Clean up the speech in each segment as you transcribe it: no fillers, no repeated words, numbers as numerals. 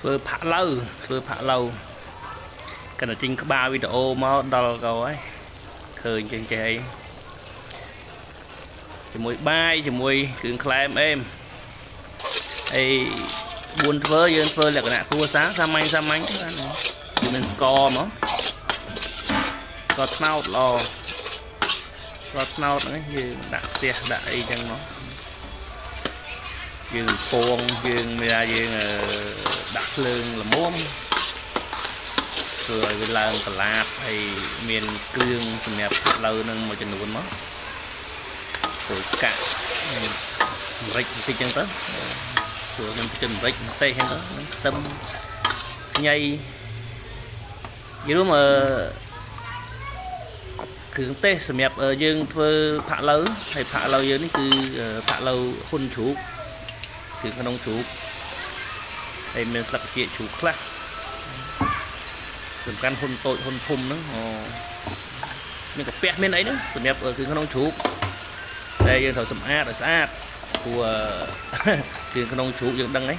ធ្វើផាក់ឡូវកាន់តែទិញក្បាលវីដេអូមកដល់កោហើយឃើញចេះអីជាមួយបាយជាមួយគ្រឿងក្លែមអេមអី4ធ្វើយើងធ្វើលក្ខណៈគ្រួសារសាមញ្ញគឺមានស្ករមកស្ករត្នោតល្អស្ករត្នោតហ្នឹងយើងដាក់ផ្ទះដាក់អីចឹងមកយើងពងយើងមានថាយើងដាក់ភ្លើងល្មមធ្វើឲ្យវាឡើងកលាបហើយមានគ្រឿងសម្រាប់ផាក់ឡូវនឹងមួយចំនួនមកទៅកាក់ម្រេចបន្តិចចឹងទៅព្រោះខ្ញុំចិនម្រេចម្ទេសហ្នឹងទៅនឹងខ្ទឹមញ៉ៃយល់មកគ្រឿងទេសសម្រាប់យើងធ្វើផាក់ឡូវហើយផាក់ឡូវយើងនេះគឺផាក់ឡូវហ៊ុនជ្រូកគឺក្នុងជ្រូកហើយមានស្លឹកជាជ្រូកខ្លះសំខាន់ហ៊ុនតូចហ៊ុនធំហ្នឹងមានកាពះមានអីហ្នឹងសម្រាប់គឺក្នុងជ្រូកតែយើងត្រូវសម្អាតឲ្យស្អាតព្រោះគឺក្នុងជ្រូកយើងដឹងហី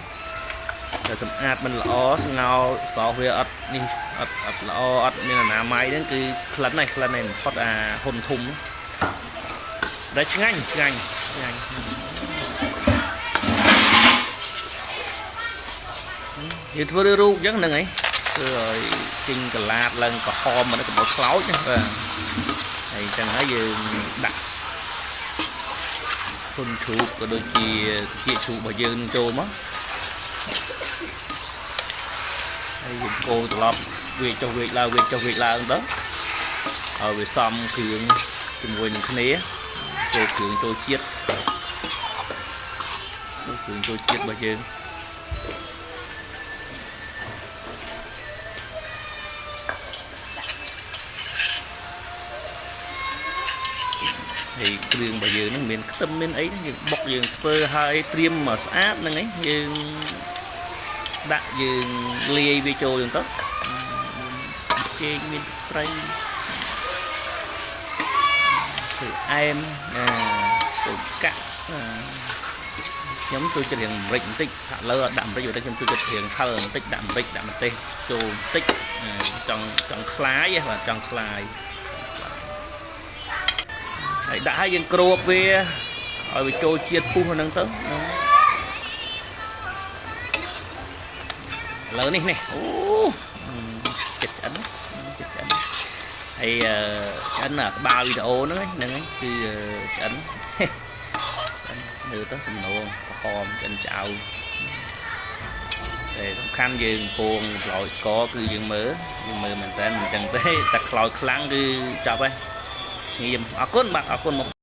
តែសម្អាតមិនល្អស្ងោសោវាអត់នេះអត់ល្អអត់មានអនាម័យហ្នឹងគឺក្លិនហ្នឹងផុតអាហ៊ុនធំដែលឆ្ងាញ់យើងធ្វើរូបអញ្ចឹងហ្នឹងហីធ្វើឲ្យចេញកលាតឡើងក្រហមមកកុំឲ្យខ្លោចណាបាទហើយអញ្ចឹងហើយយើងដាក់ហ៊ុនជ្រូកក៏ដូចជាជ្រូករបស់យើងចូលមកហើយយើងកូរត្រឡប់វាចុះវាឡើងទៅឲ្យវាសមគ្រឿងជាមួយនឹងគ្នាចូលគ្រឿងចូលជាតិរបស់យើងហើយគ្រឿងរបស់យើងហ្នឹងមានខ្ទឹមមានអីយើងបុកយើងធ្វើឲ្យត្រៀមមកស្អាតហ្នឹងឯងយើងដាក់យើងលាយវាចូលហ្នឹងទៅចេកមានត្រីធ្វើអែមទៅកាក់ខ្ញុំចូលចិត្តរៀងម្រេចបន្តិចផាក់លើដាក់ម្រេចបន្តិចខ្ញុំចូលចិត្តរៀងហឹរបន្តិចដាក់ម្រេចដាក់ម្ទេសចូលបន្តិចចង់ខ្លាយបាទចង់ខ្លាយហើយដាក់ឲ្យយើងគ្របវាឲ្យវាចូលជាតិពុះហ្នឹងទៅឥឡូវនេះអូចិត្តឆ្អិនហើយឆ្អិនក្បាលវីដេអូហ្នឹងគឺឆ្អិនមើលទៅទំនងក្រហមឆ្អិនឆ្អៅតែសំខាន់យើងពងខ្លោចស្ករគឺយើងមើលមែនតើអញ្ចឹងទេតែខ្លោចខ្លាំងគឺចប់ហើយស្ងៀមអរគុណបាទអរគុណមក